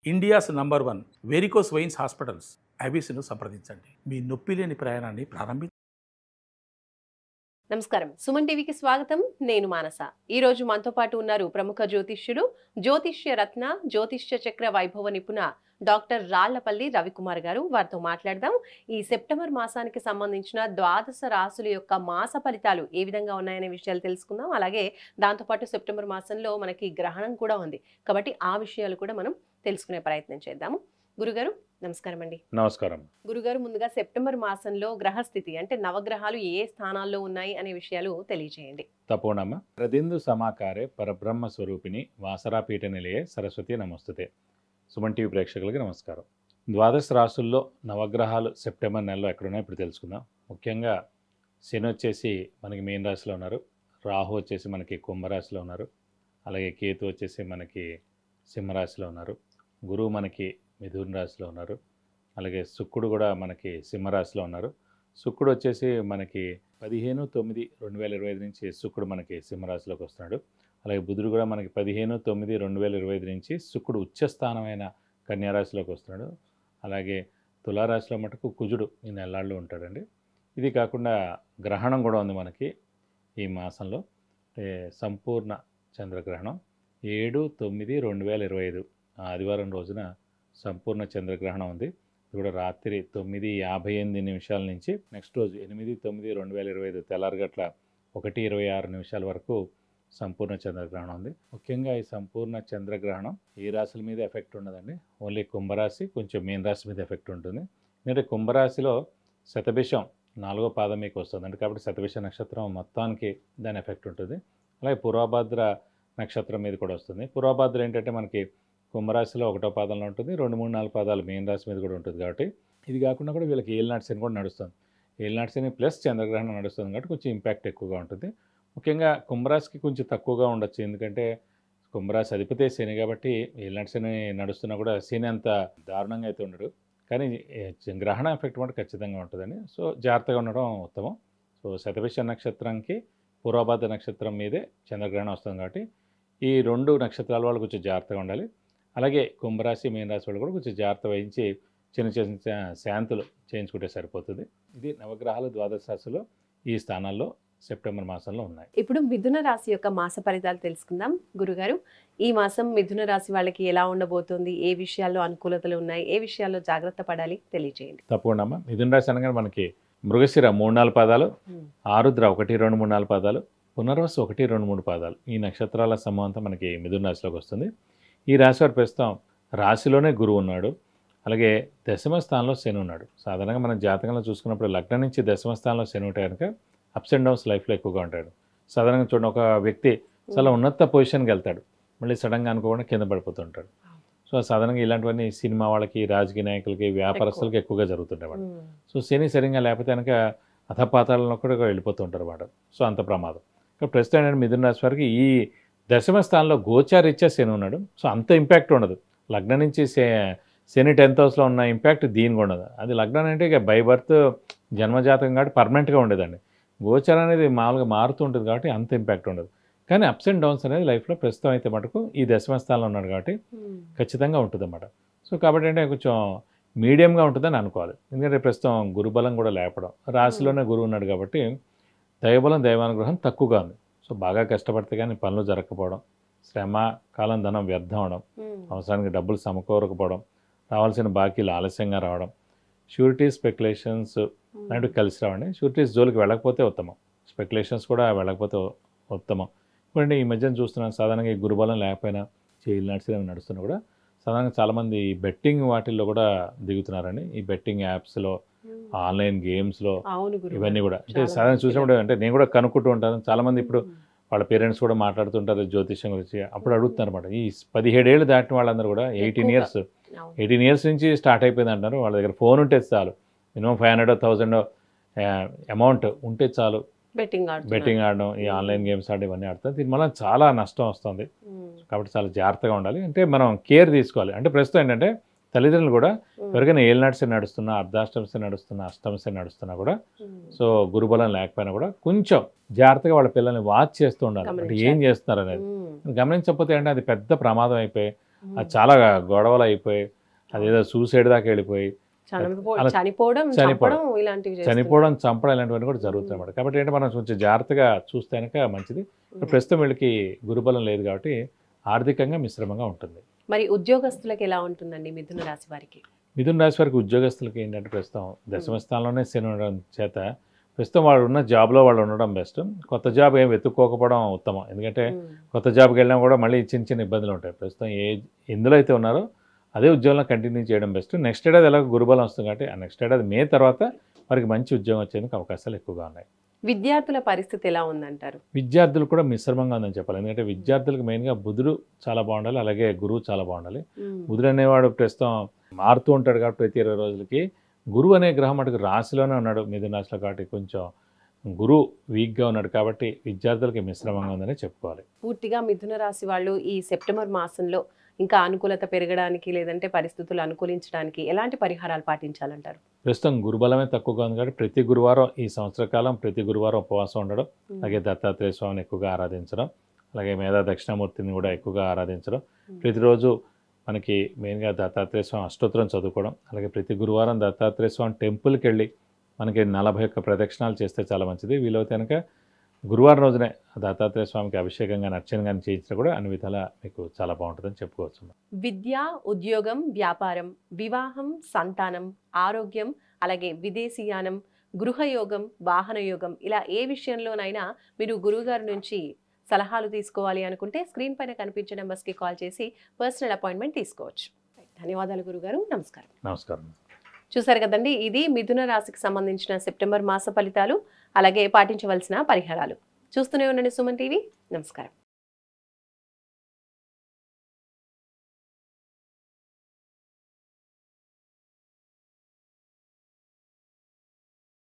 India's number 1 varicose veins hospitals ఐబీసీను సంప్రదించండి. మీ నొప్పి లేని ప్రయాణాన్ని ప్రారంభించండి. నమస్కారం, సుమన్ టీవీకి స్వాగతం. నేను మానస. ఈ రోజు మనతో పాటు ఉన్నారు ప్రముఖ జ్యోతిష్యుడు, జ్యోతిష్య రత్న, జ్యోతిష్య చక్ర వైభవ నిపుణ డాక్టర్ రాళ్లపల్లి రవికుమార్ గారు. వారితో మాట్లాడదాం. ఈ సెప్టెంబర్ మాసానికి సంబంధించిన ద్వాదశ రాశుల యొక్క మాస ఫలితాలు ఏ విధంగా ఉన్నాయనే విషయాలు తెలుసుకుందాం. అలాగే దాంతోపాటు సెప్టెంబర్ మాసంలో మనకి గ్రహణం కూడా ఉంది కాబట్టి ఆ విషయాలు కూడా మనం తెలుసుకునే ప్రయత్నం చేద్దాము. గురుగారు నమస్కారం అండి. నమస్కారం. గురుగారు, ముందుగా సెప్టెంబర్ మాసంలో గ్రహస్థితి అంటే నవగ్రహాలు ఏ స్థానాల్లో ఉన్నాయి అనే విషయాలు తెలియజేయండి. తపోనమ్మ ప్రదిందు సమాకారే పరబ్రహ్మ స్వరూపిణి వాసరాపీఠ నిలయే సరస్వతి నమస్తుతే. సుమన్ టీవీ ప్రేక్షకులకి నమస్కారం. ద్వాదశ రాశుల్లో నవగ్రహాలు సెప్టెంబర్ నెలలో ఎక్కడున్నాయో ఇప్పుడు తెలుసుకుందాం. ముఖ్యంగా శని వచ్చేసి మనకి మీన రాశిలో ఉన్నారు, రాహు వచ్చేసి మనకి కుంభరాశిలో ఉన్నారు, అలాగే కేతు వచ్చేసి మనకి సింహరాశిలో ఉన్నారు, గురువు మనకి మిథున రాశిలో ఉన్నారు, అలాగే శుక్రుడు కూడా మనకి సింహరాశిలో ఉన్నారు. శుక్రుడు వచ్చేసి మనకి 15/9/2025 నుంచి శుక్రుడు మనకి సింహరాశిలోకి వస్తున్నాడు. అలాగే బుధుడు కూడా మనకి 15/9/2025 నుంచి శుక్రుడు ఉచ్చస్థానమైన కన్యారాశిలోకి వస్తున్నాడు. అలాగే తులారాశిలో మటుకు కుజుడు ఈ నెలల్లో ఉంటాడండి. ఇది కాకుండా గ్రహణం కూడా ఉంది మనకి ఈ మాసంలో. సంపూర్ణ చంద్రగ్రహణం 7/9/2025 ఆదివారం రోజున సంపూర్ణ చంద్రగ్రహణం ఉంది. ఇది కూడా రాత్రి 9:58 నుంచి నెక్స్ట్ రోజు 8/9/2025 తెల్లారగట్ల 1:26 వరకు సంపూర్ణ చంద్రగ్రహణం ఉంది. ముఖ్యంగా ఈ సంపూర్ణ చంద్రగ్రహణం ఏ రాశుల మీద ఎఫెక్ట్ ఉండదండి. ఓన్లీ కుంభరాశి, కొంచెం మీన రాశి మీద ఎఫెక్ట్ ఉంటుంది. ఎందుకంటే కుంభరాశిలో శతభిషం 4వ పాదం మీకు వస్తుంది కాబట్టి శతభిష నక్షత్రం మొత్తానికి దాని ఎఫెక్ట్ ఉంటుంది. అలాగే పూర్వభాద్ర నక్షత్రం మీద కూడా వస్తుంది. పూర్వభాద్ర ఏంటంటే మనకి కుంభరాశిలో 1వ పాదంలో ఉంటుంది, 2, 3, 4 పాదాలు మీన రాశి మీద కూడా ఉంటుంది కాబట్టి ఇది కాకుండా కూడా వీళ్ళకి ఏలినాటి శని కూడా నడుస్తుంది. ఏలినాటి శని ప్లస్ చంద్రగ్రహణం నడుస్తుంది కాబట్టి కొంచెం ఇంపాక్ట్ ఎక్కువగా ఉంటుంది. ముఖ్యంగా కుంభరాశికి కొంచెం తక్కువగా ఉండొచ్చు, ఎందుకంటే కుంభరాశి అధిపతే శని కాబట్టి ఏలినాటి శని నడుస్తున్నా కూడా శని అంత దారుణంగా అయితే ఉండడు, కానీ గ్రహణ ఎఫెక్ట్ కూడా ఖచ్చితంగా ఉంటుందండి. సో జాగ్రత్తగా ఉండడం ఉత్తమం. సో శతభిష నక్షత్రంకి పూర్వభాద్ర నక్షత్రం మీదే చంద్రగ్రహణం వస్తుంది కాబట్టి ఈ 2 నక్షత్రాల వాళ్ళు కొంచెం జాగ్రత్తగా ఉండాలి. అలాగే కుంభరాశి మీనరాశి వాళ్ళు కూడా కొంచెం జాగ్రత్త వహించి చిన్న చిన్న శాంతులు చేయించుకుంటే సరిపోతుంది. ఇది నవగ్రహాలు ద్వాదశ రాశిలో ఈ స్థానాల్లో సెప్టెంబర్ మాసంలో ఉన్నాయి. ఇప్పుడు మిథున రాశి యొక్క మాస ఫలితాలు తెలుసుకుందాం. గురుగారు, ఈ మాసం మిథున రాశి వాళ్ళకి ఎలా ఉండబోతుంది, ఏ విషయాల్లో అనుకూలతలు ఉన్నాయి, ఏ విషయాల్లో జాగ్రత్త పడాలి తెలియజేయండి. తప్పకుండా అమ్మ. మిథున రాశి అనగానే మనకి మృగశిర 3-4 పాదాలు, ఆరుద్ర 1, 2, 3, 4 పాదాలు, పునర్వసు 1, 2, 3 పాదాలు, ఈ నక్షత్రాల సమూహంతో మనకి మిథున రాశిలోకి వస్తుంది. ఈ రాశి వారు ప్రస్తుతం రాశిలోనే గురువు ఉన్నాడు, అలాగే దశమ స్థానంలో శని ఉన్నాడు. సాధారణంగా మనం జాతకంలో చూసుకున్నప్పుడు లగ్నం నుంచి దశమ స్థానంలో శని ఉంటే కనుక అప్స్ అండ్ డౌన్స్ లైఫ్లో ఎక్కువగా ఉంటాడు. సాధారణంగా చూడండి, ఒక వ్యక్తి చాలా ఉన్నత పొజిషన్కి వెళ్తాడు, మళ్ళీ సడన్గా అనుకోకుండా కింద పడిపోతుంటాడు. సో సాధారణంగా ఇలాంటివన్నీ సినిమా వాళ్ళకి, రాజకీయ నాయకులకి, వ్యాపారస్తులకి ఎక్కువగా జరుగుతుంటాయి. సో శని సరిగ్గా లేకపోతే కనుక అధపాతాలలో కూడా వెళ్ళిపోతూ ఉంటారు అన్నమాట. సో అంత ప్రమాదం. ఇక్కడ ప్రస్తుతం ఏంటంటే మిథున రాశి వారికి ఈ దశమ స్థానంలో గోచారీత్యా శని ఉన్నాడు. సో అంత ఇంపాక్ట్ ఉండదు. లగ్నం నుంచి శని 10th హౌస్లో ఉన్న ఇంపాక్ట్ దీనికి ఉండదు. అది లగ్నం అంటే ఇక బై బర్త్ జన్మజాతకం కాబట్టి పర్మనెంట్గా ఉండేదండి. గోచారం అనేది మామూలుగా మారుతూ ఉంటుంది కాబట్టి అంత ఇంపాక్ట్ ఉండదు. కానీ అప్స్ అండ్ డౌన్స్ అనేది లైఫ్లో ప్రస్తుతం అయితే మటుకు ఈ దశమ స్థానంలో ఉన్నాడు కాబట్టి ఖచ్చితంగా ఉంటుంది అన్నమాట. సో కాబట్టి అంటే కొంచెం మీడియంగా ఉంటుందని అనుకోవాలి. ఎందుకంటే ప్రస్తుతం గురుబలం కూడా లేపడం, రాశిలోనే గురువు ఉన్నాడు కాబట్టి దైవబలం, దైవానుగ్రహం తక్కువగా ఉంది. సో బాగా కష్టపడితే కానీ పనులు జరగకపోవడం, శ్రమ, కాలం, ధనం వ్యర్థం అవడం, అవసరానికి డబ్బులు సమకూరకపోవడం, రావాల్సిన బాకీలు ఆలస్యంగా రావడం, షూరిటీ స్పెక్యులేషన్స్ లాంటివి కలిసి రావండి. షూరిటీస్ జోలికి వెళ్ళకపోతే ఉత్తమం, స్పెక్యులేషన్స్ కూడా వెళ్ళకపోతే ఉత్తమం. ఎందుకంటే ఈ మధ్యన చూస్తున్నాను సాధారణంగా ఈ గురుబలం లేకపోయినా చేయలు నడుస్తున్నా కూడా సాధారణంగా చాలామంది బెట్టింగ్ వాటిల్లో కూడా దిగుతున్నారండి. ఈ బెట్టింగ్ యాప్స్లో, ఆన్లైన్ గేమ్స్లో, ఇవన్నీ కూడా అంటే సాధారణ చూసినప్పుడు అంటే నేను కూడా కనుక్కుంటూ ఉంటాను. చాలామంది ఇప్పుడు వాళ్ళ పేరెంట్స్ కూడా మాట్లాడుతుంటారు జ్యోతిష్యం గురించి. అప్పుడు అడుగుతున్నారు అనమాట, ఈ 17 ఏళ్ళు దాటిన వాళ్ళందరూ కూడా 18 ఇయర్స్ నుంచి స్టార్ట్ అయిపోయింది అంటారు. వాళ్ళ దగ్గర ఫోన్ ఉంటే చాలు, మినిమం 500 1000 అమౌంట్ ఉంటే చాలు బెట్టింగ్ ఆడడం, ఈ ఆన్లైన్ గేమ్స్ ఆడడం ఇవన్నీ ఆడతారు. దీనివల్ల చాలా నష్టం వస్తుంది. కాబట్టి చాలా జాగ్రత్తగా ఉండాలి. అంటే మనం కేర్ తీసుకోవాలి. అంటే ప్రస్తుతం ఏంటంటే తల్లిదండ్రులు కూడా ఎవరికైనా ఏలినాటి నడుస్తున్నా, అర్ధాష్టమశ నడుస్తున్నా, అష్టమశ నడుస్తున్నా కూడా సో గురుబలం లేకపోయినా కూడా కొంచెం జాగ్రత్తగా వాళ్ళ పిల్లల్ని వాచ్ చేస్తూ ఉండాలి. అంటే ఏం చేస్తున్నారు అనేది గమనించకపోతే అంటే అది పెద్ద ప్రమాదం అయిపోయి అది చాలా గొడవలు అయిపోయి అదేదో సూసైడ్ దాకా వెళ్ళిపోయి అలా చనిపోవడం చంపడం ఇలాంటివి చనిపోవడం చంపడం ఇలాంటివన్నీ కూడా జరుగుతాయి అన్నమాట. కాబట్టి ఏంటంటే మనం కొంచెం జాగ్రత్తగా చూస్తే కనుక మంచిది. ప్రస్తుతం వీళ్ళకి గురుబలం లేదు కాబట్టి ఆర్థికంగా మిశ్రమంగా ఉంటుంది. మరి ఉద్యోగస్తులకు ఎలా ఉంటుందండి మిథున రాశి వారికి? మిథున రాశి వారికి ఉద్యోగస్తులకి ఏంటంటే ప్రస్తుతం దశమ స్థానంలోనే శని ఉండడం చేత ప్రస్తుతం వాళ్ళు ఉన్న జాబ్లో వాళ్ళు ఉండడం బెస్ట్. కొత్త జాబ్ ఏం వెతుక్కోకపోవడం ఉత్తమం. ఎందుకంటే కొత్త జాబ్కి వెళ్ళినా కూడా మళ్ళీ చిన్న చిన్న ఇబ్బందులు ఉంటాయి. ప్రస్తుతం ఎందులో అయితే ఉన్నారో అదే ఉద్యోగంలో కంటిన్యూ చేయడం బెస్ట్. నెక్స్ట్ ఏడాది ఎలాగో గురుబలం వస్తుంది కాబట్టి ఆ నెక్స్ట్ ఏడాది మే తర్వాత వారికి మంచి ఉద్యోగం వచ్చేందుకు అవకాశాలు ఎక్కువగా ఉన్నాయి. విద్యార్థుల పరిస్థితి ఎలా ఉందంటారు? విద్యార్థులు కూడా మిశ్రమంగా ఉందని చెప్పాలి. ఎందుకంటే విద్యార్థులకు మెయిన్గా బుధుడు చాలా బాగుండాలి, అలాగే గురువు చాలా బాగుండాలి. బుధుడు అనేవాడు ప్రస్తుతం మారుతూ ఉంటాడు కాబట్టి ప్రతి 20 రోజులకి. గురువు అనే గ్రహం అటుకు రాశిలోనే ఉన్నాడు, మిథున రాశిలో, కాబట్టి కొంచెం గురువు వీక్గా ఉన్నాడు కాబట్టి విద్యార్థులకి మిశ్రమంగా ఉందని చెప్పుకోవాలి. పూర్తిగా మిథున రాశి వాళ్ళు ఈ సెప్టెంబర్ మాసంలో ఇంకా అనుకూలత పెరగడానికి లేదంటే పరిస్థితులు అనుకూలించడానికి ఎలాంటి పరిహారాలు పాటించాలంటారు? ప్రస్తుతం గురుబలమే తక్కువగా ఉంది కాబట్టి ప్రతి గురువారం ఈ సంవత్సర కాలం ప్రతి గురువారం ఉపవాసం ఉండడం, అలాగే దత్తాత్రేయ స్వామిని ఎక్కువగా ఆరాధించడం, అలాగే మేధా దక్షిణామూర్తిని కూడా ఎక్కువగా ఆరాధించడం, ప్రతిరోజు మనకి మెయిన్గా దత్తాత్రేయ స్వామి అష్టోత్తరం చదువుకోవడం, అలాగే ప్రతి గురువారం దత్తాత్రేయ స్వామి టెంపుల్కి వెళ్ళి మనకి 41 ప్రదక్షిణాలు చేస్తే చాలా మంచిది. వీలైతే కనుక గురువారం రోజునే దత్తాత్రేయ స్వామికి అభిషేకం కానీ అర్చన కానీ చేయించినా కూడా అన్ని విధాలా మీకు చాలా బాగుంటుందని చెప్పుకోవచ్చు. విద్య, ఉద్యోగం, వ్యాపారం, వివాహం, సంతానం, ఆరోగ్యం, అలాగే విదేశీయానం, గృహయోగం, వాహన యోగం, ఇలా ఏ విషయంలోనైనా మీరు గురువుగారి నుంచి సలహాలు తీసుకోవాలి అనుకుంటే స్క్రీన్ పైన కనిపించే నెంబర్స్కి కాల్ చేసి పర్సనల్ అపాయింట్మెంట్ తీసుకోవచ్చు. ధన్యవాదాలు గురుగారు. నమస్కారం. నమస్కారం. చూసారు కదండి, ఇది మిథున రాశికి సంబంధించిన సెప్టెంబర్ మాస ఫలితాలు, అలాగే పాటించవలసిన పరిహారాలు. చూస్తూనే ఉండండి సుమన్ టీవీ. నమస్కారం.